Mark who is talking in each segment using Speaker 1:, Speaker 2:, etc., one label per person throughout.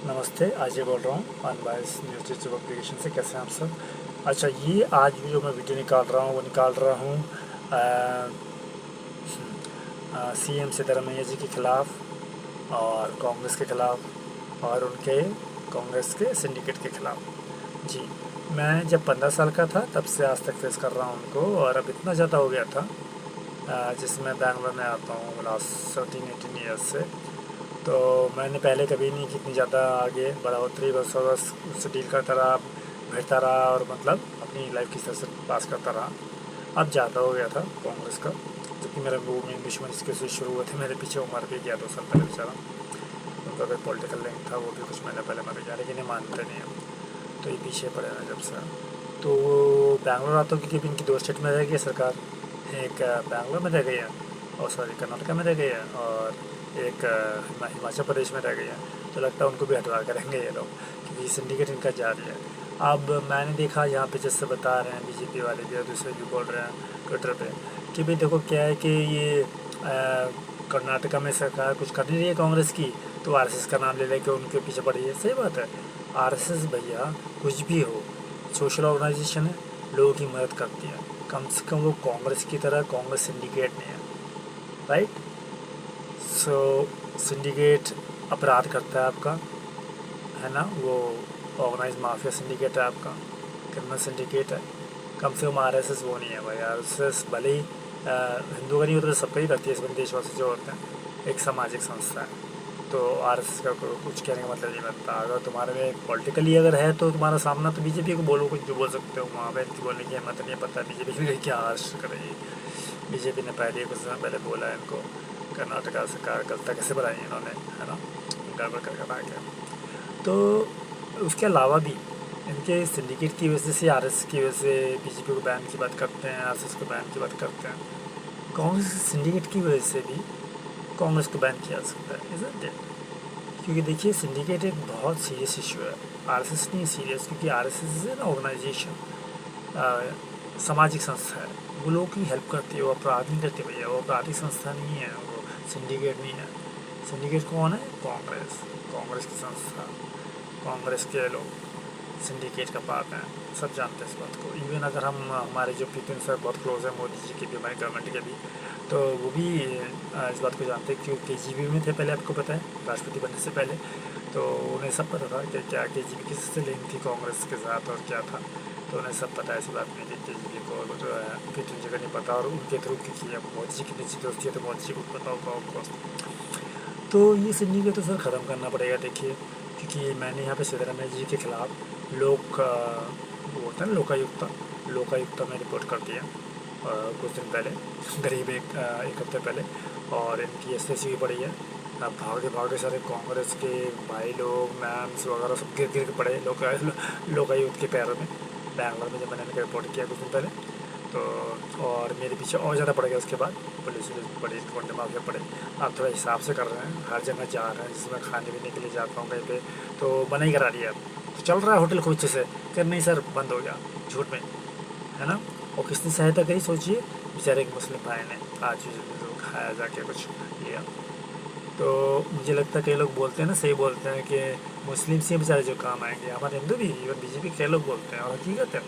Speaker 1: नमस्ते, अजय बोल रहा हूँ अनबायस न्यूज़ यूट्यूब एप्लीकेशन से। कैसे हैं आप सब? अच्छा, ये आज जो मैं वीडियो निकाल रहा हूँ वो निकाल रहा हूँ सीएम सिद्धरामैया जी के ख़िलाफ़ और कांग्रेस के ख़िलाफ़ और उनके कांग्रेस के सिंडिकेट के ख़िलाफ़। जी, मैं जब 15 साल का था तब से आज तक फेस कर रहा हूँ उनको, और अब इतना ज़्यादा हो गया था जिसमें बैंगलोर में आता हूँ लास्ट 17-18 ईयर्स से। तो मैंने पहले कभी नहीं कि इतनी ज़्यादा आगे बढ़ोतरी, बस और बस उससे डील करता रहा, भिड़ता रहा और मतलब अपनी लाइफ किस तरह से पास करता रहा। अब ज़्यादा हो गया था कांग्रेस का, जबकि मेरा वो मेन दुश्मन इसके से शुरू हुए थे। मेरे पीछे वो मर भी गया 2 साल पहले बेचारा। उनका कोई पॉलिटिकल लिंक था, वो भी कुछ महीने पहले मर गया, लेकिन ये मानते नहीं हम, तो ये पीछे पड़े हैं जब से। तो बैंगलोर आता हूँ क्योंकि इनकी 2 स्टेट में रह गई है सरकार। एक बैंगलोर में रह गई है, और सॉरी कर्नाटका में रह गई है, और एक हिमाचल प्रदेश में रह गई है। तो लगता है उनको भी हटवा करेंगे ये लोग, क्योंकि सिंडिकेट इनका जारी है। अब मैंने देखा यहाँ पे जैसे बता रहे हैं बीजेपी वाले भी और दूसरे भी बोल रहे हैं ट्विटर पे कि भाई देखो क्या है कि ये कर्नाटका में सरकार कुछ कर नहीं रही है कांग्रेस की, तो आरएसएस का नाम ले लेके उनके पीछे पड़ी है। सही बात है, आरएसएस भैया कुछ भी हो, सोशल ऑर्गेनाइजेशन है, लोगों की मदद करती है। कम से कम वो कांग्रेस की तरह कांग्रेस सिंडिकेट नहीं है, राइट? सो सिंडिकेट अपराध करता है आपका, है ना? वो ऑर्गेनाइज माफिया सिंडिकेट है आपका, क्रिमिनल सिंडिकेट है। कम से कम आरएसएस वो नहीं है भाई। आरएसएस भले ही हिंदू का नहीं होता तो सबका ही करती है, इसमें देशवासी जो होते हैं। एक सामाजिक संस्था है, तो आरएसएस का कुछ कहने का मतलब नहीं बनता। अगर तुम्हारे में पॉलिटिकली अगर है तो तुम्हारा सामना तो बीजेपी को बोलो, कुछ जो बोल सकते हो। वहाँ पर इनकी बोलने की हिम्मत नहीं, पता है बीजेपी की क्या हाश करेगी। बीजेपी ने पहले कुछ समय पहले बोला है इनको कर्नाटका सरकार गलता कैसे बनाई इन्होंने, है ना, गड़बड़ कर कर आके। तो उसके अलावा भी इनके सिंडिकेट की वजह से, आरएसएस की वजह से बीजेपी को बैन की बात करते हैं, आरएसएस को बैन की बात करते हैं। कांग्रेस सिंडिकेट की वजह से भी कांग्रेस को बैन किया जा सकता है, इज़न्ट इट? क्योंकि देखिए सिंडिकेट एक बहुत सीरियस इशू है। आरएसएस नहीं सीरियस, क्योंकि आरएसएस इज एन ऑर्गेनाइजेशन, सामाजिक संस्था है। वो लोगों की हेल्प करती है, वो अपराध नहीं करती भैया। वो आपराधिक संस्था नहीं है, वो सिंडिकेट नहीं है। सिंडिकेट कौन है? कांग्रेस, कांग्रेस की संस्था, कांग्रेस के लोग सिंडिकेट का पार्ट हैं। सब जानते हैं इस बात को। इवन अगर हम हमारे जो पीपल सर बहुत क्लोज हैं मोदी जी के भी, हमारी गवर्नमेंट के भी, तो वो भी इस बात को जानते हैं, क्यों केजीबी में थे पहले, आपको पता है, राष्ट्रपति बनने से पहले। तो उन्हें सब पता था कि क्या केजीबी किससे लिंक थी कांग्रेस के साथ और क्या था। तो उन्हें सब पता है, ऐसी बात नहीं कि केजीबी को जो है कितनी जगह नहीं पता, और उनके थ्रू की मोदी जी की निश्चित दोस्ती है तो मोदी जी को पता होगा ऑफकोर्स। तो ये सिंडिकेट तो सर ख़त्म करना पड़ेगा। देखिए, क्योंकि मैंने यहाँ पे सिद्धरामैया जी के खिलाफ़ वो होता है ना लोकायुक्ता में रिपोर्ट कर दिया कुछ दिन पहले, करीब एक हफ्ते पहले। और इनकी एसएससी भी पड़ी है। अब भागे सारे कांग्रेस के भाई लोग, मैम्स वगैरह सब गिर के पड़े लोकायुक्त के पैरों में, बैंगलोर में जब मैंने इनका रिपोर्ट किया कुछ दिन पहले। तो और मेरे पीछे और ज़्यादा पड़ गया उसके बाद, पुलिस पड़ी, गुंडे माफिया पड़े। आप थोड़ा हिसाब से कर रहे हैं, हर जगह जा रहे हैं, जिसमें खाने पीने के लिए जाता हूँ कहीं पे तो मना ही करा दिया। तो चल रहा है होटल खूब अच्छे से, कर नहीं सर बंद हो गया, झूठ में, है ना। और किसने सहायता करी सोचिए, बेचारे एक मुस्लिम भाई ने आज जो खाया जाके कुछ लिया। तो मुझे लगता है कई लोग बोलते हैं ना, सही बोलते हैं कि मुस्लिम से बेचारे जो काम आएंगे, हमारे हिंदू भी, इवन बीजेपी कई लोग बोलते हैं, और हकीकत है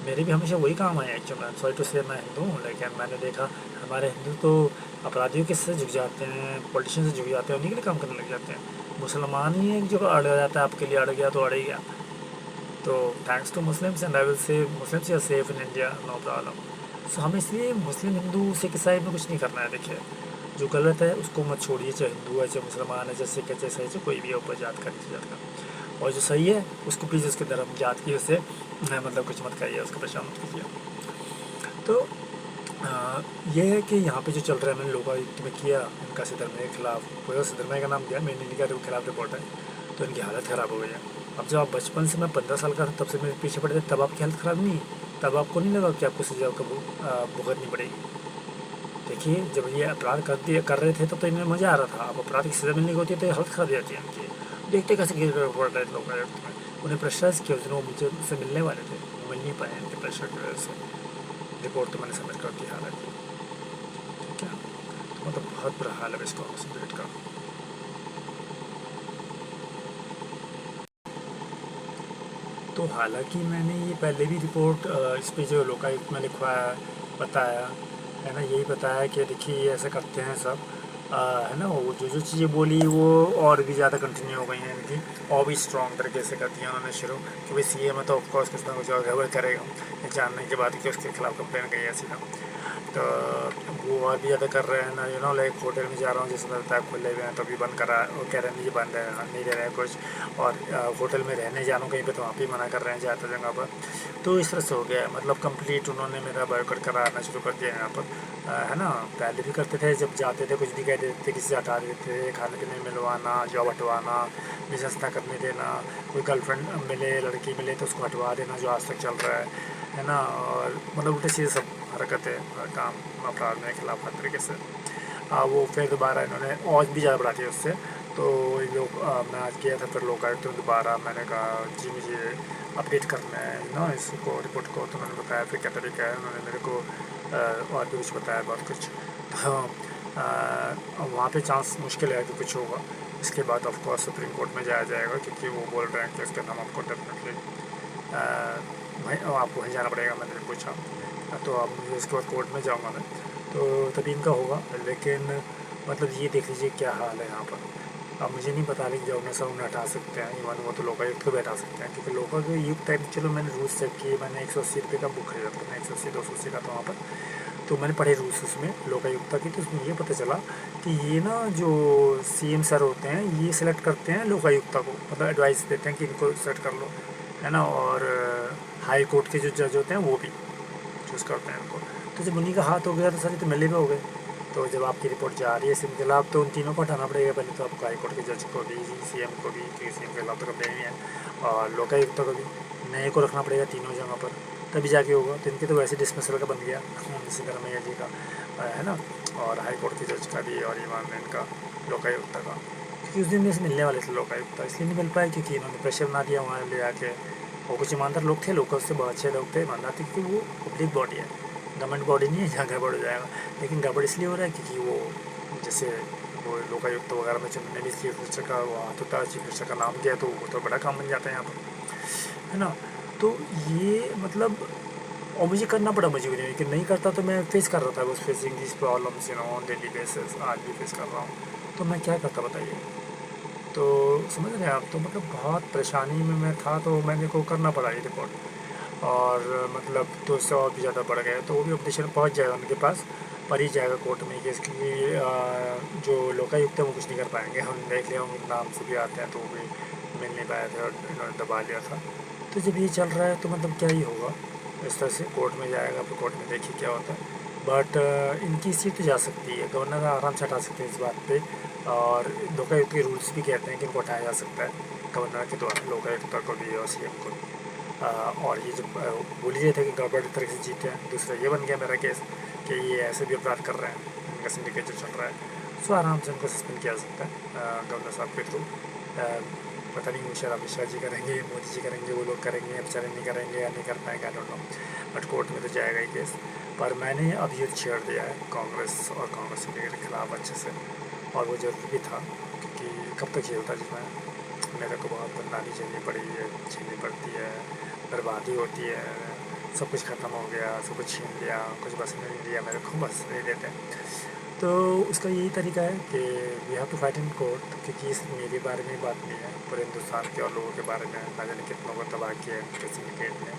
Speaker 1: मेरे भी हमेशा वही काम आए एक्चुअली। मैं सॉरी टू से मैं हिंदू हूँ, लेकिन मैंने देखा हमारे हिंदू तो अपराधियों के से झुक जाते हैं, पॉलिटिशियन से झुक जाते हैं, उन्हीं के लिए काम करने लग जाते हैं। मुसलमान ही एक जो अड़ जाता है आपके लिए, अड़ गया तो अड़ ही गया। तो thanks to Muslims and I will say Muslims are safe in India, no problem. So हमें इसलिए मुस्लिम हिंदू सिख ईसाई में कुछ नहीं करना है। देखिए, जो गलत है उसको मत छोड़िए, चाहे हिंदू है, चाहे मुसलमान है, चाहे सिख है, चाहे ईसाई, चाहे कोई भी है, ऊपर जात का नीचे जात का। और जो सही है उसको प्लीज़ उसके धर्म जात की उससे मतलब कुछ मत करिए, उसको परेशान मत कीजिए। तो ये है कि यहाँ पे जो चल रहा है, मैंने लोकायुक्त में किया इनका सिद्धरामैया के खिलाफ, कोई और सिद्धरामैया का नाम दिया, मैंने नहीं किया, तो खिलाफ रिपोर्ट है। तो इनकी हालत ख़राब हो गई है। अब जब आप बचपन से, मैं 15 साल का था तब से मेरे पीछे पड़े थे, तब आपकी हालत ख़राब नहीं, तब आपको नहीं लगा कि आपको सजा भुगतनी पड़ेगी। देखिए, जब ये अपराध कर रहे थे तब तो इन्हें मज़ा आ रहा था। अब अपराध की सजा मिलने की होती है तो हालत ख़राब हो जाती है इनकी। देखते कैसे गिर कर पड़ रहे थे लोकायुक्त में, उन्हें प्रेशराइज किया, वो मुझे से मिलने वाले थे, वो मिल नहीं पाए इनके प्रेशर की वजह से। रिपोर्ट तो मैंने सबमिट कर दी हालांकि, ठीक है। तो मतलब बहुत बुरा हाल है इसका सिंडिकेट का। तो हालांकि मैंने ये पहले भी रिपोर्ट इस पे जो लोकायुक्त में लिखवाया बताया है ना, यही बताया कि देखिए ये ऐसे करते हैं सब, है ना। वो जो जो चीज़ें बोली वो और भी ज़्यादा कंटिन्यू हो गई हैं इनकी, और भी स्ट्रॉन्ग तरीके से करती हैं उन्होंने शुरू, कि भाई सीएम है तो ऑफकोर्स कुछ ना कुछ और गड़बड़ करेगा, ये जानने के बाद कि उसके खिलाफ कंप्लेन गई है सीधा। तो वो और भी ज़्यादा कर रहे हैं ना, लाइक होटल में जा रहा हूँ जिसमें बताया खुले हुए हैं तो अभी बंद करा, वो कह रहे हैं ये बंद है, नहीं दे रहे हैं कुछ, और होटल में रहने जाना कहीं पे तो वहाँ पे मना कर रहे हैं ज़्यादा जगह पर। तो इस तरह से हो गया है, मतलब कंप्लीट उन्होंने मेरा बायोकट कराना शुरू कर दिया यहाँ पर, है ना। पहले भी करते थे, जब जाते थे कुछ भी कह देते थे, किसी से हटा देते थे, खाने पीने मिलवाना, जॉब हटवाना, बिजनेस ना करने देना, कोई गर्लफ्रेंड मिले, लड़की मिले तो उसको हटवा देना, जो आज तक चल रहा है ना। और मतलब उल्टे सीधे सब हरकतें काम अपराध में खिलाफ हर तरीके से। वो फिर दोबारा इन्होंने और भी ज़्यादा बढ़ा दिया उससे। तो ये लोग मैं आज गया था फिर लोकायुक्त तो दोबारा मैंने कहा जी मुझे अपडेट करना है ना इसको, रिपोर्ट को। तो उन्होंने बताया फिर क्या तरीका है, उन्होंने मेरे को और भी कुछ बताया बहुत कुछ। तो वहाँ पे चांस मुश्किल है कि कुछ होगा। इसके बाद ऑफ कोर्स सुप्रीम कोर्ट में जाया जाएगा, क्योंकि वो बोल रहे हैं कि उसके नाम आपको डेफिनेटली आपको वहीं जाना पड़ेगा। मैंने पूछा तो अब मुझे इसके बाद कोर्ट में जाऊँगा मैं, तो तभी इनका होगा। लेकिन मतलब ये देख लीजिए क्या हाल है यहाँ पर। अब मुझे नहीं पता लेकिन जब सब उन्हें हटा सकते हैं, इवन वो तो लोकायुक्त को भी हटा सकते हैं, क्योंकि लोकायुक्त टाइप चलो मैंने रूल्स चेक किए, मैंने 180 रुपये का बुक खरीदा था, मैं 180-280 का था वहाँ पर। तो मैंने पढ़े रूल्स उसमें लोकायुक्त की, तो उसमें ये पता चला कि ये ना जो सीएम सर होते हैं ये सिलेक्ट करते हैं लोकायुक्त को, मतलब एडवाइस देते हैं कि इनको सेलेक्ट कर लो, है ना। और हाई कोर्ट के जो जज होते हैं वो भी चूज़ करते हैं इनको। तो जब उन्हीं का हाथ हो गया तो सारे तो मिले हुए हो गए। तो जब आपकी रिपोर्ट जा रही है सीएम के खिलाफ तो उन तीनों को हटाना पड़ेगा पहले, तो आपको हाई कोर्ट के जज को भी, सीएम को भी, क्योंकि सीएम के खिलाफ तो कंप्लेन ही है, और लोकायुक्त को भी, नए को रखना पड़ेगा तीनों जगह पर, तभी जाके होगा। तो इनके तो वैसे डिसमिसल का बन गया सिद्धरामैया जी का, है ना, और हाई कोर्ट के जज का भी, और ईमान इनका लोकायुक्त का, क्योंकि उस दिन में से मिलने वाले थे लोकायुक्त, इसलिए नहीं मिल पाए क्योंकि इन्होंने प्रेशर बना दिया वहाँ ले आके। और कुछ ईमानदार लोग थे, लोकल से बहुत अच्छे लोग थे, ईमानदार थे, क्योंकि वो पब्लिक बॉडी है, गवर्नमेंट बॉडी नहीं है जहाँ गड़बड़ हो जाएगा। लेकिन गड़बड़ इसलिए हो रहा है क्योंकि वो जैसे वो लोकायुक्त वगैरह में चुनने में चीफ मिनिस्टर का वो हाथ होता है, चीफ मिनिस्टर का नाम किया तो वो तो बड़ा काम बन जाता है यहाँ पर, है ना। तो ये मतलब, और मुझे करना पड़ा मजबूरी में, कि नहीं करता तो मैं फेस कर रहा था, बस facing this problems on daily basis, आज भी फेस कर रहा हूँ। तो मैं क्या करता बताइए। तो समझ रहे हैं आप, तो मतलब बहुत परेशानी में मैं था, तो मैंने को करना पड़ा ये रिपोर्ट। और मतलब तो उससे और भी ज़्यादा बढ़ गया, तो वो भी अपडेशन पहुंच जाएगा उनके पास, पर ही जाएगा कोर्ट में, कि इसकी जो लोकायुक्त है वो कुछ नहीं कर पाएंगे। हम देख लिया उनके नाम से भी आते हैं तो वो भी मिल नहीं पाए थे और इन्होंने दबा लिया था। तो जब ये चल रहा है तो मतलब क्या ही होगा, इस तरह से कोर्ट में जाएगा, फिर कोर्ट में देखिए क्या होता है। बट इनकी सीट तो जा सकती है, गवर्नर आराम से हटा सकते हैं इस बात पे। और लोकायुक्त के रूल्स भी कहते हैं कि इनको हटाया जा सकता है गवर्नर के द्वारा, लोकायुक्त को भी और सीएम को भी। और ये जो बोल ही रहे थे कि गड़बड़ तरीके से जीते हैं, दूसरा ये बन गया मेरा केस कि ये ऐसे भी अपराध कर रहे हैं, इनका सिंडिकेट जो चल रहा है। सो आराम से इनको सस्पेंड किया जा सकता है गवर्नर साहब के थ्रू। पता नहीं शायद अमित शाह जी करेंगे, मोदी जी करेंगे, वो लोग करेंगे, बेचारे नहीं करेंगे या नहीं कर पाएंगे, I don't know. But court में तो जाएगा ही केस। पर मैंने अब ये छेड़ दिया है कांग्रेस और कांग्रेस के खिलाफ अच्छे से, और वो जरूरी भी था, क्योंकि कब तक झेलता जिसमें मेरे को बहुत बदनामी झेलनी पड़ी है, झेलनी पड़ती है, बर्बादी होती है, सब कुछ ख़त्म हो गया, सब कुछ छीन लिया, कुछ बसने नहीं दिया मेरे को, बस नहीं देते। तो उसका यही तरीका है कि we have to fight in court, क्योंकि इस मेरे बारे में बात नहीं है, पूरे हिंदुस्तान के और लोगों के बारे में, ना जाने कितनों को तबाह किया है सिंडिकेट में,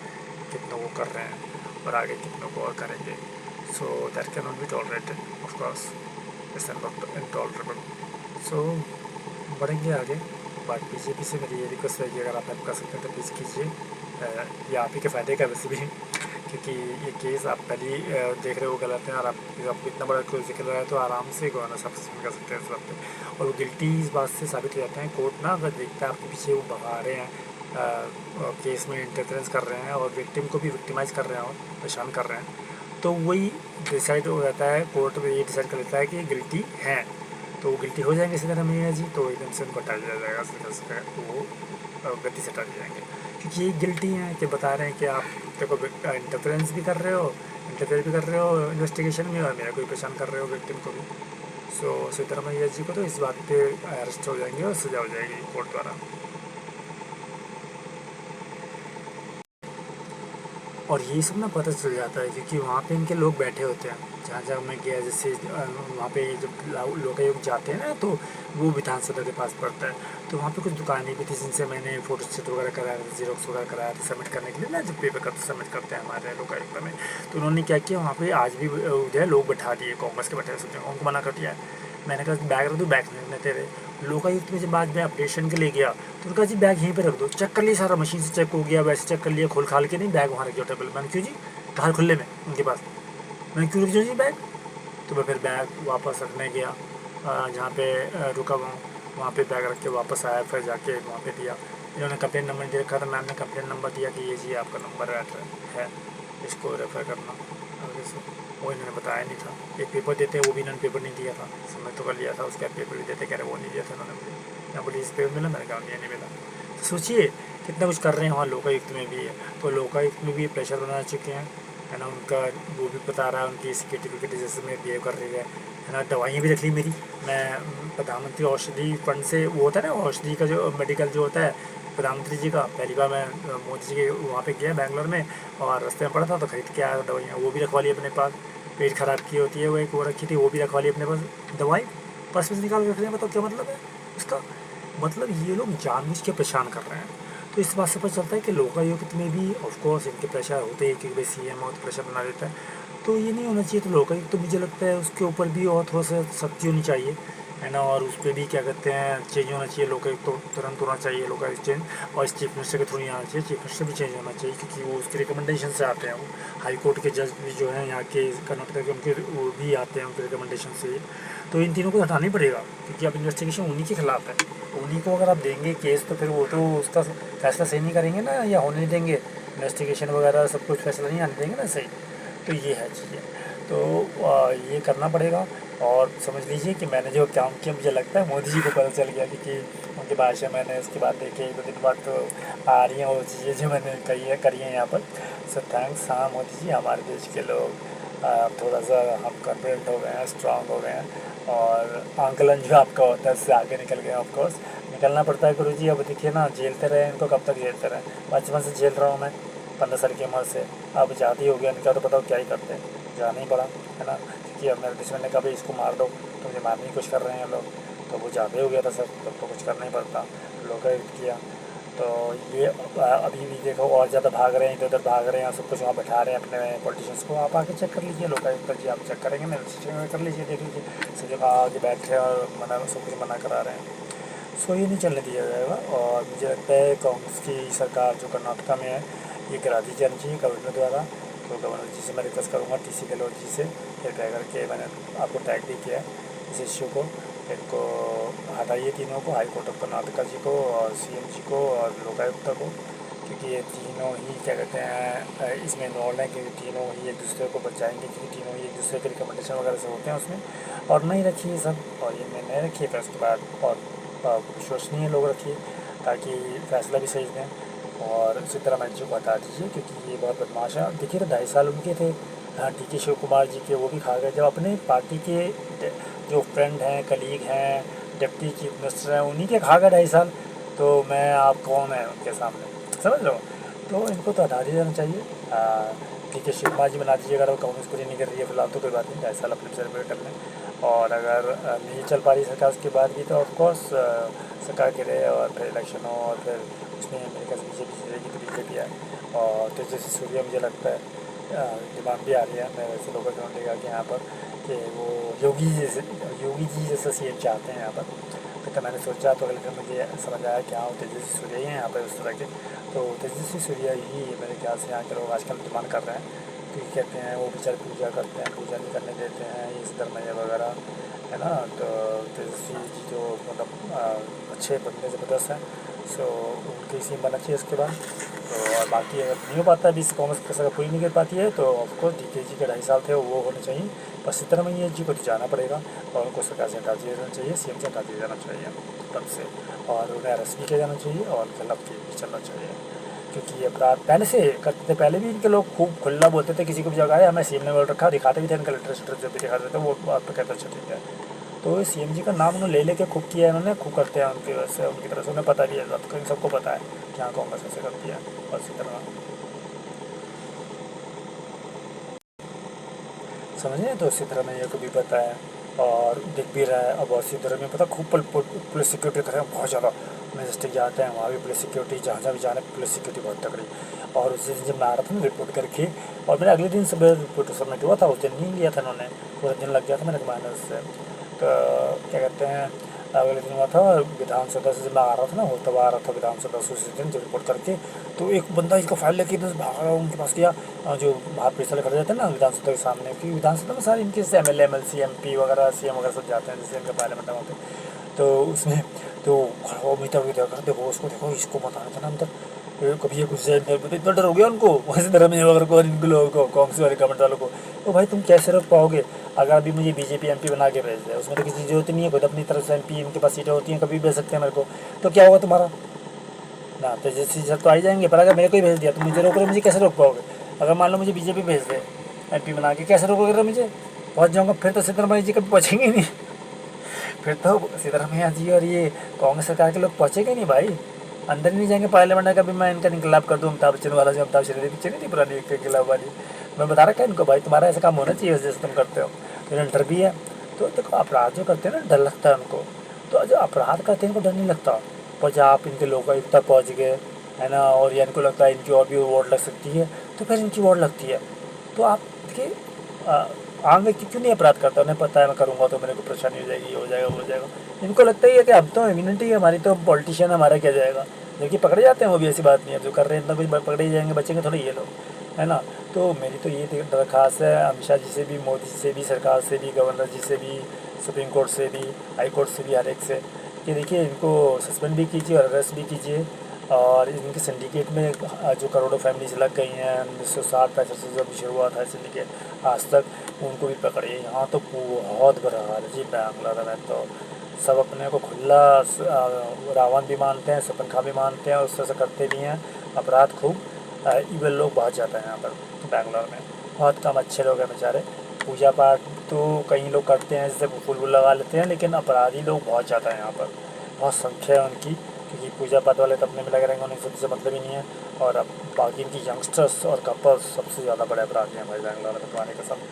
Speaker 1: कितनों को कर रहे हैं और आगे कितनों को और करेंगे। So that can not be tolerated, of course it's not intolerable. So बढ़ेंगे आगे। बट बीजेपी से मेरी ये रिक्वेस्ट है कि अगर आप हेल्प कर सकते हैं तो प्लीज़ कीजिए, ये आप ही के फ़ायदे का वैसे भी, क्योंकि ये केस आप पहले देख रहे हो गलत है, और आपको इतना बड़ा केस दिख रहा है तो आराम से गवर्नर साहब सस्पेंड कर सकते हैं इस वक्त पे। और वो गिल्टी इस बात से साबित हो जाते हैं, कोर्ट ना अगर देखता है आपके पीछे वो भगा रहे हैं, केस में इंटरफेरेंस कर रहे हैं और विक्टिम को भी विक्टिमाइज़ कर रहे हैं और परेशान कर रहे हैं, तो वही डिसाइड हो जाता है, कोर्ट में ये डिसाइड कर लेता है कि ये गिल्टी हैं, तो वो गिल्टी हो जाएंगे सिद्धरामैया जी, तो एकदम से उनको हटा दिया जाएगा, सीधा वो गति से हटा दिए जाएंगे, क्योंकि ये गिल्टी हैं कि बता रहे हैं कि आप देखो इंटरफेरेंस भी कर रहे हो, इंटरफेयर भी कर रहे हो इन्वेस्टिगेशन में, और मेरा कोई परेशान कर रहे हो विक्टिम को भी। सो सिद्धरामैया जी को तो इस बात पे अरेस्ट हो जाएंगे और सजा हो जाएगी कोर्ट द्वारा। और ये सब ना पता चल जाता है क्योंकि वहाँ पे इनके लोग बैठे होते हैं। जहाँ जहाँ मैं गया जैसे वहाँ पे जब लोकायुक्त जाते हैं ना तो वो विधानसभा के पास पड़ता है। तो वहाँ पे कुछ दुकानें भी थी जिनसे मैंने फ़ोटो स्टेट वगैरह कराया था, जीरोक्स वगैरह कराया था सबमिट करने के लिए ना, जब पेपर करते सबमिट करते हैं हमारे लोकायुक्त में। तो उन्होंने क्या किया, वहाँ पे आज भी जो है लोग बैठा दिए, कांग्रेस के बैठे सोचे, उनको मना कर दिया है। मैंने कहा बैग रख दो, बैग नहीं रखने तेरे। लोकायुक्त में जब बाद में ऑपरेशन के लिए गया तो उनका जी बैग यहीं पे रख दो, चेक कर लिया सारा, मशीन से चेक हो गया, वैसे चेक कर लिया, खोल खाल के नहीं, बैग वहाँ रख दिया टेबल। मैंने क्यों जी, बाहर खुले में उनके पास, मैंने क्यों रख दिया जी बैग। तो मैं फिर बैग वापस रखने गया जहाँ पे रुका हुआ हूँ, वहाँ पे बैग रख के वापस आया, फिर जाके वहाँ पे दिया। इन्होंने कंप्लेन नंबर दे रखा था, मैम ने कंप्लेन नंबर दिया कि ये जी आपका नंबर है, इसको रेफ़र करना आगे से। वो इन्होंने बताया नहीं था। एक पेपर देते हैं, वो भी इन्होंने पेपर नहीं दिया था, समय तो कर लिया था, उसके बाद पेपर भी देते, कह रहे वो नहीं दिया था इन्होंने मुझे। यहाँ बोली इस पेपर मिला, मैंने कहा नहीं मिला। तो सोचिए कितना कुछ कर रहे हैं वहाँ लोकायुक्त में भी है। तो लोकायुक्त में भी प्रेशर बना चुके हैं, है ना। उनका वो भी बता रहा है, उनकी सर्टिफिकेट जैसे मैं बिहेव कर रही है ना। दवाइयाँ भी रख ली मेरी, मैं प्रधानमंत्री औषधि फंड से, वो होता है ना औषधि का जो मेडिकल जो होता है प्रधानमंत्री जी का, पहली बार मैं मोदी जी के वहाँ पे गया बेंगलोर में, और रास्ते में पड़ा था तो खरीद के आया दवाइयाँ, वो भी रखवा ली अपने पास। पेट ख़राब की होती है वो एक, वो रखी थी, वो भी रखवा ली अपने पास। दवाई पर्स में से निकाल के रख रहे हैं, बताओ क्या मतलब है इसका। मतलब ये लोग जानबूझ के परेशान कर रहे हैं। तो इस बात से पता चलता है कि लोकायुक्त में भी ऑफकोर्स इनके प्रेशर होते हैं, क्योंकि भाई CM हो तो प्रेशर बना देता है। तो ये नहीं होना चाहिए। तो लोकायुक्त तो मुझे लगता है उसके ऊपर भी और थोड़ा सा सख्ती होनी चाहिए, है ना। और उस पर भी क्या कहते हैं चेंज होना चाहिए, लोकायुक्त तो तुरंत होना चाहिए लोकायुक्त चेंज। और इस चीफ मिनिस्टर के थ्रू नहीं आना चाहिए, चीफ मिनिस्टर भी चेंज होना चाहिए, क्योंकि वो उसके रिकमेंडेशन से आते हैं। वो हाई कोर्ट के जज भी जो हैं यहाँ के कर्नाटक के, उनके वो भी आते हैं उनके रिकमेंडेशन से। तो इन तीनों को हटाना ही पड़ेगा, क्योंकि अब इन्वेस्टिगेशन उन्हीं के खिलाफ है। उन्हीं को अगर आप देंगे केस तो फिर वो तो उसका फैसला सही नहीं करेंगे ना, या होने नहीं देंगे इन्वेस्टिगेशन वगैरह सब कुछ, फैसला नहीं आने देंगे ना सही। तो ये है चीज़ें। तो ये करना पड़ेगा। और समझ लीजिए कि मैंने जो काम किया, मुझे लगता है मोदी जी को पता चल गया, क्योंकि उनकी भाषा मैंने उसके बाद देखे, 1-2 दिन बाद तो आ रही हैं वो चीज़ें जो मैंने करी हैं यहाँ पर। So thanks. हाँ मोदी जी, हमारे देश के लोग थोड़ा सा हम कॉन्फिडेंट हो गए हैं, स्ट्रांग हो गए हैं, और आंकलन जो आपका होता है उससे आगे निकल गए। ऑफकोर्स निकलना पड़ता है गुरु जी। अब देखिए ना, झेलते रहे इनको, कब तक झेलते रहे। बचपन से झेल रहा हूँ मैं, 15 साल की उम्र से। अब ज़्यादा हो गया इनका, तो बताओ क्या ही करते हैं, जाना ही पड़ा, है ना। क्योंकि अब मेरे दुश्मन ने कहा भाई इसको मार दो, तो मुझे मारने की कोशिश कर रहे हैं लोग, तो वो ज़्यादा हो गया था सर, तब तो कुछ करना ही पड़ता। लोकायुक्त किया। तो ये अभी भी देखो और ज़्यादा भाग रहे हैं, इधर उधर भाग रहे हैं, सब कुछ वहाँ बैठा रहे हैं अपने पॉलिटिशियंस को। आप आके चेक कर लीजिए, लोकायुक्त जी आप चेक करेंगे ना, कर लीजिए, देख लीजिए, सब जगह आगे बैठे और मना, सब कुछ मना करा रहे हैं। सो ये नहीं चलने दिया जाएगा। और मुझे लगता है कांग्रेस की सरकार जो कर्नाटका में है, ये करा दी जानी चाहिए गवर्नर द्वारा। तो गवर्नर जी से मैं रिक्वेस्ट करूँगा, TC गहलोत जी से, ये ट्राई करके मैंने आपको टैग भी किया है इस इश्यू को, इनको हटाइए तीनों को, हाई कोर्ट ऑफ कर्नाटका जी को और CM जी को और लोकायुक्त को, क्योंकि ये तीनों ही क्या कहते हैं इसमें इन्वॉल्व हैं, क्योंकि तीनों ही एक दूसरे को बचाएंगे, क्योंकि तीनों ही एक दूसरे के रिकमेंडेशन वगैरह से होते हैं उसमें। और नहीं रखिए सब, और ये मैं नहीं रखिए, फिर उसके बाद और विश्वसनीय लोग रखिए, ताकि फैसला भी सही दें। और सिद्धरामैया जी को हटा दीजिए, क्योंकि ये बहुत बदमाश है। देखिए तो 2.5 साल उनके थे, DK शिव कुमार जी के, वो भी खा गए। जब अपने पार्टी के जो फ्रेंड हैं, कलीग हैं, डिप्टी चीफ मिनिस्टर हैं, उन्हीं के खा गए 2.5 साल, तो मैं आप कौन है उनके सामने, समझ लो। तो इनको तो हटा दिया जाना चाहिए। DK शिव कुमार जी बना दीजिए, अगर वो कांग्रेस पूरी नहीं कर रही है फिलहाल, तो कोई बात नहीं, 2.5 साल अपने सेलिब्रेट कर लें। और अगर नहीं चल पा रही सरकार उसके बाद भी, तो ऑफकोर्स सरकार गिरे और फिर इलेक्शन हो, और फिर उसमें मेरे ख्याल से BJP जीतेगी, तो BJP आए। और तेजस्वी सूर्या मुझे लगता है डिमांड भी आ रही है मेरे से लोगों ने देखा कि यहाँ पर कि वो योगी जी जैसा CM चाहते हैं यहाँ पर। तो मैंने सोचा, तो अगले दिन मुझे समझ आया कि हाँ तेजस्वी सूर्या ही हैं यहाँ पर उस तरह के। तो तेजस्वी सूर्या ही मेरे ख्याल से यहाँ के लोग आजकल डिमांड कर रहे हैं, क्योंकि कहते हैं वो बेचारे पूजा करते हैं, पूजा नहीं करने देते हैं ये सिद्धरामैया वगैरह, है ना। तो तेजस्वी जी जो मतलब अच्छे बंदे ज़बरदस्त हैं, सो उनकी सीम बनना चाहिए उसके बाद। तो और बाकी अगर नहीं हो पाता है, 20 कांग्रेस की सरकार पूरी नहीं कर पाती है, तो ऑफकोर्स DK जी के 2.5 साल थे वो होने चाहिए, पर सिद्धरामैया जी को तो जाना पड़ेगा, और उनको सरकार से हटा दिया जाना चाहिए, CM से हटा दिया जाना चाहिए तब से, और उन्हें अरेस्ट भी किया जाना चाहिए, और खिलाफ केस भी चलना चाहिए। क्योंकि ये अपराध पहले से करते थे, पहले भी इनके लोग खूब खुला बोलते थे, किसी को भी जगह है हमें CM ने बोल रखा, दिखाते भी थे, इनका लेटर जो भी दिखाते थे, वो बात पर कहते अच्छा ठीक है। तो CM जी का नाम उन्होंने ले खूब किया है, इन्होंने खूब करते हैं उनकी वजह से, उनकी तरफ से उन्हें पता भी है, सबको पता है कि हाँ कांग्रेस ऐसे करती है। और इसी तरह समझे। तो सिद्धरामैया को भी पता है और दिख भी रहा है। अब और सिद्धरामैया पता खूब पुलिस सिक्योरिटी कर रहे हैं बहुत ज़्यादा। मैजेस्टिक जाते हैं वहाँ भी पुलिस सिक्योरिटी, जहाँ जहाँ भी जाना पुलिस सिक्योरिटी बहुत तगड़ी। और उस दिन जब मैं आ रहा था ना रिपोर्ट करके, और मैंने अगले दिन सुबह रिपोर्ट सबमिट हुआ था, उस दिन नहीं लिया था इन्होंने, पूरा दिन लग गया था मेरे माइनस से। तो क्या कहते हैं, अगले दिन हुआ था विधानसभा से जब मैं आ रहा था ना, वो तब आ रहा था विधानसभा से उसी दिन जब रिपोर्ट करके, तो एक बंदा इसका फाइल लेके इधर से भागा उनके पास गया, जो वहाँ पैसा खड़े जाते हैं ना विधानसभा के सामने, क्योंकि विधानसभा में सारे इनके MLA MLC MP वगैरह CM वगैरह सब जाते हैं, जैसे इनका पार्लियामेंट वहाँ पे। तो उसमें तो खड़ा हो मीटर भी देखा, देखो उसको, देखो इसको मत आना था ना अंदर, कभी ये घुस जाए। इतना डर हो गया उनको वैसे धर्म वगैरह को और इनको लोगों को, कांग्रेस वाले गवर्नमेंट वालों को। तो भाई तुम कैसे रोक पाओगे अगर अभी मुझे BJP MP बना के भेज दे, उसमें तो किसी जरूरत नहीं है, खुद अपनी तरफ से MP इनके पास सीटें होती हैं, कभी भेज सकते हैं मेरे को, तो क्या होगा तुम्हारा ना। तो जैसे सर तो आ ही जाएंगे, पर अगर मेरे को ही भेज दिया तो मुझे रोक रहे, मुझे कैसे रोक पाओगे। अगर मान लो मुझे BJP भेज दे MP बना के, कैसे रोकोगे मुझे, पहुँच जाऊँगा, फिर तो सिद्धरामैया जी कभी पहुँचेंगे ही नहीं। फिर तो सिद्धरामैया जी और ये कांग्रेस सरकार के लोग पहुँचेंगे नहीं भाई, अंदर ही नहीं जाएंगे पार्लियामेंट में। कभी मैं इनका इनकलाब कर दूँ, अमिताभ बच्चन वाला, जो अमिताभ बच्चन पिक्चर नहीं थी पुरानी के खिलाफ वाली, मैं बता रखा है इनको भाई तुम्हारा ऐसा काम होना चाहिए जैसे तुम करते हो। तो डर भी है। तो देखो अपराध जो करते हैं ना डर लगता है उनको, तो जो अपराध करते हैं इनको डर नहीं लगता। पर जब आप इनके लोग तक पहुँच गए है ना, और ये इनको लगता है इनकी और भी वोट लग सकती है, तो फिर इनकी वोट लगती है। तो आप देखिए आम व्यक्ति क्यों नहीं अपराध करता, उन्हें पता है मैं करूँगा तो मेरे को परेशानी हो जाएगी, हो जाएगा हो जाएगा। इनको लगता ही है कि अब तो इम्यूनिटी है हमारी, तो पॉलिटिशियन हमारा क्या जाएगा, जबकि पकड़े जाते हैं वो भी, ऐसी बात नहीं है, जो कर रहे हैं इतना कुछ पकड़े ही जाएंगे, बचेंगे थोड़े ये लोग, है ना। तो मेरी तो ये दरख्वास्त है अमित शाह जी से भी, मोदी जी से भी, सरकार से भी, गवर्नर जी से भी, सुप्रीम कोर्ट से भी, हाई कोर्ट से भी, हर एक से, कि देखिए इनको सस्पेंड भी कीजिए और अरेस्ट भी कीजिए। और इनके सिंडिकेट में जो करोड़ों फैमिलीज लग गई हैं 1960-65 से जब शुरुआत है सिंडिकेट आज तक, उनको भी पकड़िए। यहाँ तो बहुत बुरा हाल है जी बैंगलोर में। तो सब अपने को खुला रावण भी मानते हैं, सपन भी मानते हैं, उससे करते भी हैं अपराध खूब। इवन लोग बहुत ज़्यादा हैं यहाँ पर बैंगलोर में, बहुत कम अच्छे लोग हैं बेचारे। पूजा पाठ तो कई लोग करते हैं, जैसे फूल वूल लगा लेते हैं, लेकिन अपराधी लोग बहुत ज़्यादा हैं यहाँ पर, बहुत संख्या है उनकी, क्योंकि पूजा पाठ वाले तो अपने में लगे रहेंगे, उन्हें सबसे मतलब ही नहीं है। और अब बाकी इनकी यंगस्टर्स और कपल्स सबसे ज़्यादा बड़े अपराधी हैं भाई बैंगलोर में, तुम्हारे कसम।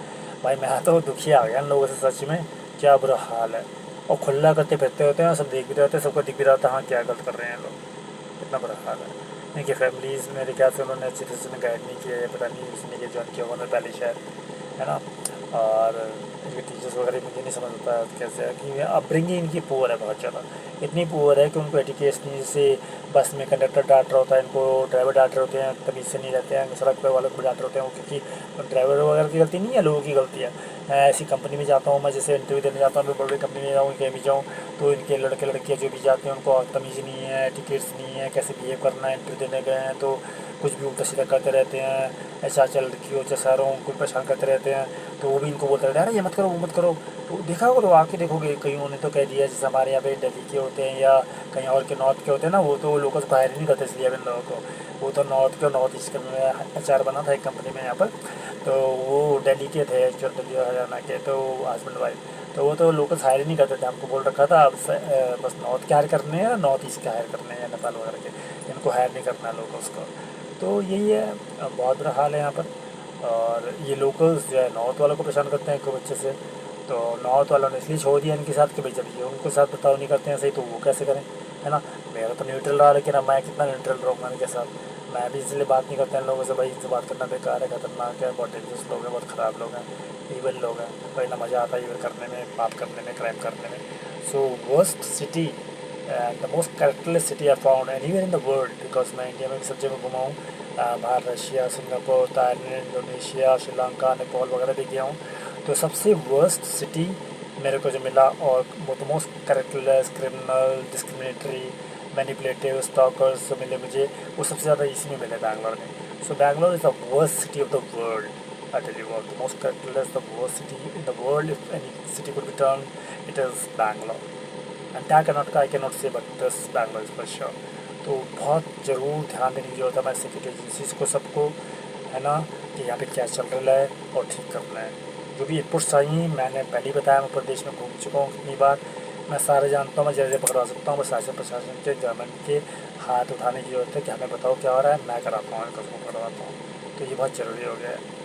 Speaker 1: भाई मैं तो दुखी आ गया इन लोगों से सच में, क्या बुरा हाल है। और खुला करते फिरते होते हैं, सब देख भी रहे होते हैं, सबको दिख भी रहा था हाँ क्या गलत कर रहे हैं लोग, इतना बुरा हाल है। इनकी फैमिलीज़ मेरे ख्याल से उन्होंने अच्छी तरह से गाइड नहीं किया है, पता नहीं उसने के ज्वाइन किया उन्होंने पहले शायद, है ना। और इनके टीचर्स वगैरह मुझे नहीं समझ आता कैसे है कि अपब्रिंगिंग इनकी पुअर है बहुत ज़्यादा, इतनी पुअर है कि उनको एजुकेशन नहीं, जैसे बस में कंडक्टर डांट रहा होता है इनको, ड्राइवर डांट रहे होते हैं, तमीज़ से नहीं रहते हैं, सड़क पर वालों को डांट रहे होते हैं, क्योंकि ड्राइवर वगैरह की गलती नहीं है, लोगों की गलती है। मैं ऐसी कंपनी में जाता हूँ, मैं जैसे इंटरव्यू देने जाता हूँ, बड़ी बड़ी कंपनी में जाऊँ, कहीं भी जाऊँ, तो इनके लड़के लड़कियाँ जो भी जाते हैं उनको तमीज़ नहीं है, टिकट्स नहीं है, कैसे बिहेव करना है, इंटरव्यू देने गए हैं तो कुछ भी उल्टा सीधा करते रहते हैं, ऐसा चल लड़की हो चाहे शहरों उनको परेशान करते रहते हैं। तो वो भी इनको बोलते रहते हैं अरे ये मत करो वो मत करो। तो देखा करो आके देखोगे, कहीं उन्होंने तो कह दिया जैसे हमारे यहाँ पे दिल्ली के होते हैं या कहीं और के नॉर्थ के होते हैं ना, वो तो लोगों से बाहर ही नहीं करते, इसलिए इन लोगों को, वो तो नॉर्थ के, नॉर्थ ईस्ट में HR बना था एक कंपनी में यहाँ पर, तो वो दिल्ली के थे एक्चुअल, दिल्ली हरियाणा के, तो हस्बैंड वाइफ, तो वो तो लोकल्स हायर ही नहीं करते थे, हमको बोल रखा था बस नॉर्थ के हायर करने हैं, नॉर्थ ईस्ट के हायर करने हैं, नेपाल वगैरह के, इनको हायर नहीं करना है लोकल्स को। तो यही है, बहुत बुरा हाल है यहाँ पर। और ये लोकल्स जो है नॉर्थ वालों को परेशान करते हैं खूब अच्छे से, तो नॉर्थ वालों ने इसलिए छोड़ दिया इनके साथ कि भाई जब ये उनके साथ बर्ताव नहीं करते हैं सही, तो वो कैसे करें, है ना। मेरा तो न्यूट्रल रहा, लेकिन अब मैं कितना न्यूट्रल रहूँगा इनके साथ, मैं भी इसलिए बात नहीं करता इन लोगों से, भाई इनसे बात करना बेकार है, खतरनाक है, बहुत डेंजरस लोग हैं, बहुत ख़राब लोग हैं, ईवल लोग हैं, भाई ना मज़ा आता है ईवल करने में, पाप करने में, क्राइम करने में। So worst city and the most characterless city I found anywhere in the world, because मैं इंडिया में सब जगह घुमा हूँ, बाहर Russia, Singapore, Thailand, Indonesia, Sri Lanka, Nepal वगैरह भी गया हूँ। तो सबसे वर्स्ट सिटी मेरे को जो मिला, और the most characterless, criminal, discriminatory, manipulative, stalkers जो मिले मुझे, वो सबसे ज़्यादा इसी में मिले बैंगलोर में। So Bangalore is the worst city of the world, I tell you what, the most characterless, the worst city in the world, if any city could be termed, it is Bangalore. And I cannot say, but this Bangalore is for sure. तो बहुत ज़रूर ध्यान देने की जरूरत है हमारे security agencies को, सबको, है ना, कि यहाँ पे क्या चल रहा है और ठीक करना है। जो भी इनपुट्स चाहिए मैंने पहले ही बताया, मैं प्रदेश में घूम चुका हूँ कितनी बार, मैं सारे जानता हूँ, मैं जैसे पकड़वा सकता हूँ, बस शासन प्रशासन के, गवर्नमेंट के हाथ उठाने की ज़रूरत है कि हमें बताओ क्या हो रहा है, मैं कराता हूँ, इनको पकड़वाता हूँ। तो ये बहुत ज़रूरी हो गया है।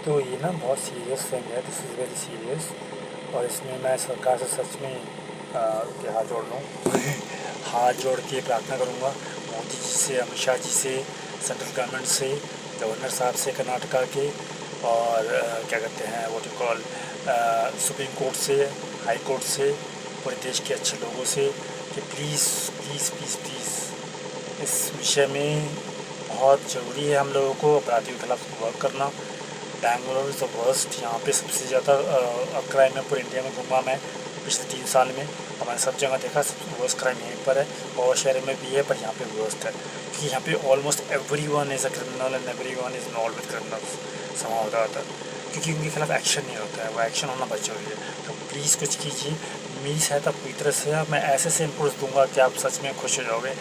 Speaker 1: तो ये ना बहुत सीरियस थिंग है, दिस इज़ वेरी सीरियस। और इसमें मैं सरकार से सच में के हाथ जोड़ लूँ हाथ जोड़ के प्रार्थना करूँगा मोदी जी से, अमित शाह जी से, सेंट्रल गवर्नमेंट से, गवर्नर साहब से कर्नाटका के, और क्या कहते हैं what you call supreme court से, हाई कोर्ट से, पूरे देश के अच्छे लोगों से कि प्लीज़ प्लीज़ प्लीज़ प्लीज़ इस विषय में बहुत ज़रूरी है हम लोगों को अपराधियों के खिलाफ वर्क करना। बैंगलोर इज़ द वर्स्ट, यहाँ पे सबसे ज़्यादा क्राइम है पूरे इंडिया में घूमा मैं पिछले 3 साल में, और मैंने सब जगह देखा सबसे वर्स्ट क्राइम यहीं पर है, और शहर में भी है पर यहाँ पे वर्स्ट है, क्योंकि यहाँ पे almost everyone is a criminal and everyone is involve with criminals समाव होता है, क्योंकि उनके खिलाफ एक्शन नहीं होता है, वो एक्शन होना बहुत जरूरी है। तो प्लीज़ कुछ कीजिए, मेरी सहायता पूरी तरह से है, मैं ऐसे इनपुट्स दूंगा कि आप सच में खुश हो जाओगे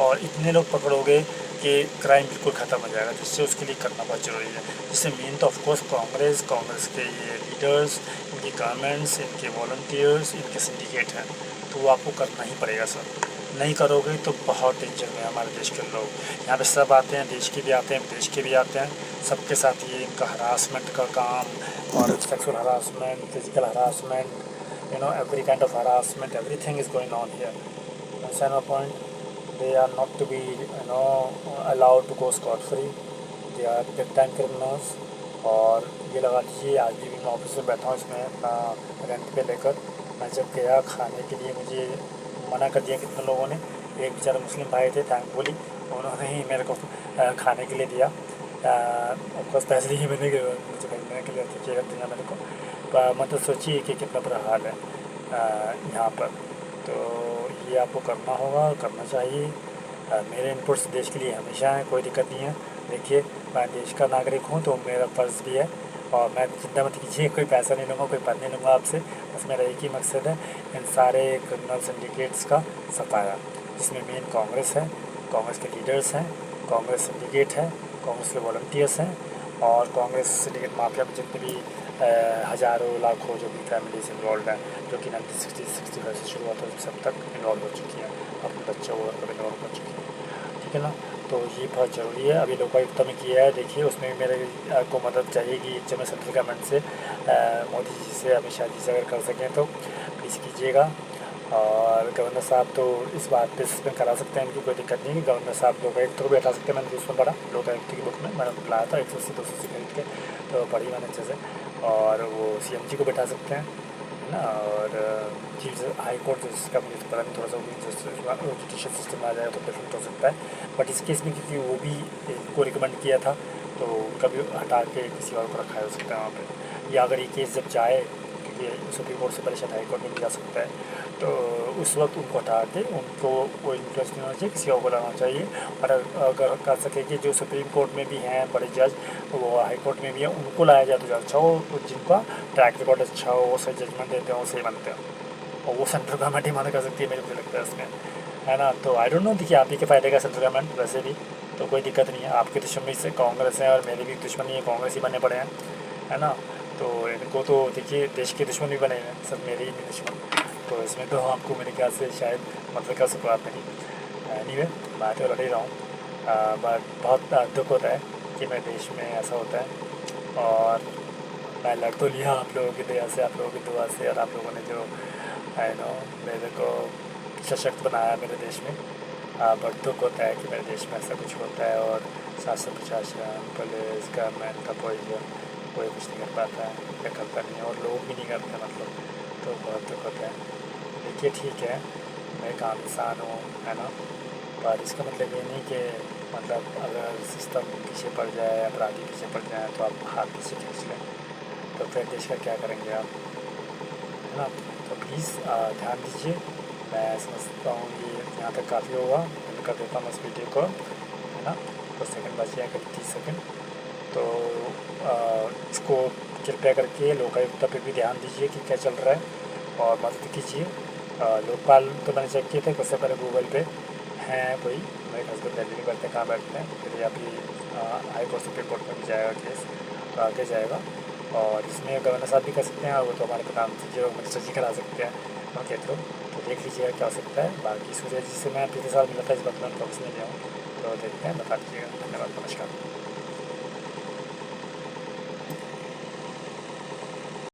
Speaker 1: और इतने लोग पकड़ोगे कि क्राइम बिल्कुल ख़त्म हो जाएगा, जिससे उसके लिए करना बहुत ज़रूरी है। जिससे मेन तो ऑफकोर्स कांग्रेस के ये लीडर्स, इनकी गवर्नमेंट्स, इनके वॉलंटियर्स, इनके सिंडिकेट हैं, तो वो आपको करना ही पड़ेगा सर। नहीं करोगे तो बहुत डेंजर में हमारे देश के लोग। यहाँ पे सब आते हैं, देश के भी आते हैं, विदेश के भी आते हैं, सबके साथ ये इनका हरासमेंट का काम और sexual harassment, physical harassment, every kind of harassment, everything is going on here. Understand my point? They are not to be allowed to go scot free. They are big time criminals. और ये लगा लीजिए आज भी मैं office में बैठा हूँ इसमें अपना रेंट पे लेकर, मैं जब गया खाने के लिए मुझे मना कर दिया कितने लोगों ने। एक बेचारा मुस्लिम भाई थे, थैंकफुली उन्होंने ही मेरे को खाने के लिए दिया, ऑफकोर्स पैसे ही मैंने मुझे खरीदने के लिए चाहिए दिया मेरे को, मतलब सोचिए कि कितना बुरा हाल है यहाँ पर। तो ये आपको करना होगा, करना चाहिए। मेरे इनपुट्स देश के लिए हमेशा हैं, कोई दिक्कत नहीं है। देखिए मैं देश का नागरिक हूँ तो मेरा फ़र्ज़ भी है, और मैं चिंता मत कीजिए, कोई पैसा नहीं लूँगा, कोई पद नहीं लूँगा आपसे। बस मेरा एक ही मकसद है इन सारे क्रिमिनल सिंडिकेट्स का सफाया, जिसमें मेन कांग्रेस है, कांग्रेस के लीडर्स हैं, कांग्रेस सिंडिकेट है, कांग्रेस के वॉलंटियर्स हैं, और कांग्रेस सिंडिकेट माफिया में जितने भी हज़ारों लाखों जो भी फैमिलीज इन्वॉल्व हैं, जो कि 1965 से शुरू हुआ था सब तक इन्वॉल्व हो चुकी हैं, अपने बच्चों को इन्वॉल्व कर चुकी हैं, ठीक है ना। तो ये बहुत ज़रूरी है। अभी लोकायुक्त में किया है, देखिए उसमें भी मेरे को मदद चाहिएगी जब मैं सेंट्रल गवर्नमेंट से, मोदी जी से, अमित शाह जी से अगर कर सकें तो प्लीज़ कीजिएगा। और गवर्नर साहब तो इस बात पे सस्पेंड करा सकते हैं, इनकी कोई दिक्कत नहीं है। गवर्नर साहब लोकायुक्त को भी हटा सकते हैं, मैंने उसमें पढ़ा लोकायुक्त की बुक में, मैंने लाया था 180-200 से खरीद के, तो पढ़ी मैंने अच्छे से। और वो CM जी को बैठा सकते हैं, है ना। और चीफ हाई कोर्ट जिसका मुझे तो पता नहीं, थोड़ा सा जुडिशल सिस्टम आ जाएगा तो डिफरेंट हो सकता है, बट इस केस में क्योंकि वो भी को रिकमेंड किया था तो कभी हटा के किसी और को रखा हो सकता है वहाँ पे, या अगर ये केस जब जाए, क्योंकि सुप्रीम कोर्ट से पहले शायद हाई कोर्ट में भी जा सकता है, तो उस वक्त उनको हटा के उनको वो इंटरेस्ट नहीं होना चाहिए, किसी और को लाना चाहिए। और अगर कर सके कि जो सुप्रीम कोर्ट में भी हैं बड़े जज, वो हाई कोर्ट में भी हैं, उनको लाया जाए तो ज़्यादा अच्छा हो, तो जिनका ट्रैक रिकॉर्ड अच्छा हो, वो सही जजमेंट देते हैं, वो सही बनते हैं, और वो सेंट्रल गवर्नमेंट ही मना कर सकती है, मुझे लगता है इसमें, है ना। तो आई डोंट नो, देखिए आप ही के फ़ायदे का सेंट्रल गवर्नमेंट वैसे भी, तो कोई दिक्कत नहीं है। आपके दुश्मनी से कांग्रेस है और मेरी भी दुश्मनी है, कांग्रेस ही बने पड़े हैं, है ना। तो इनको तो देखिए देश के दुश्मन भी बने हैं, सब मेरे ही दुश्मन, तो इसमें तो आपको मेरे ख्याल से शायद मतलब का शुरुआत नहीं। एनीवे मैं तो लड़ ही रहा हूँ, बट बहुत दुख होता है कि मेरे देश में ऐसा होता है, और मैं लड़ तो लिया आप लोगों की दया से, आप लोगों की दुआ से, और आप लोगों ने जो मेरे को सशक्त बनाया मेरे देश में, बट दुख होता है कि मेरे देश में ऐसा कुछ होता है, और शासन प्रशासन, पुलिस, गवर्नमेंट का कोई कुछ नहीं कर पाता है या करता नहीं है, और लोग भी नहीं करते मतलब, तो बहुत दुख होता है। देखिए ठीक है, मैं एक आम इंसान हूँ, है ना, पर इसका मतलब ये नहीं कि मतलब अगर सिस्टम पीछे पड़ जाए, अपराधी पीछे पड़ जाए तो आप हाथ पीछे खींच लें, तो फिर देश का क्या करेंगे आप, है ना। तो प्लीज़ ध्यान दीजिए। मैं समझता हूँ ये यहाँ तक काफ़ी होगा, मैं कर देता हूँ इस वीडियो को, है ना। कुछ सेकंड बच गया, करीब 30 सेकंड, तो इसको कृपया करके लोकायुक्त पे भी ध्यान दीजिए कि क्या चल रहा है, और मदद कीजिए। लोकपाल तो मैंने चेक किए थे कुछ से पहले, गूगल पे हैं कोई, मेरे हस्बैंड दिल्ली में बैठते हैं, कहाँ बैठते हैं, फिर अभी हाई कोर्ट सुप्रीम कोर्ट में भी जाएगा केस, तो आगे जाएगा, और इसमें गवर्नर साहब भी कर सकते हैं, और वो तो हमारे प्रधानमंत्री जी और मिनिस्टर जी करा सकते हैं उनके थ्रू, तो देख लीजिएगा क्या हो सकता है। बाकी सूर्य जी से मैं पिछले साल मिला था, इस बात में वापस नहीं गया हूँ, तो देखते हैं, बता दीजिएगा। धन्यवाद, नमस्कार।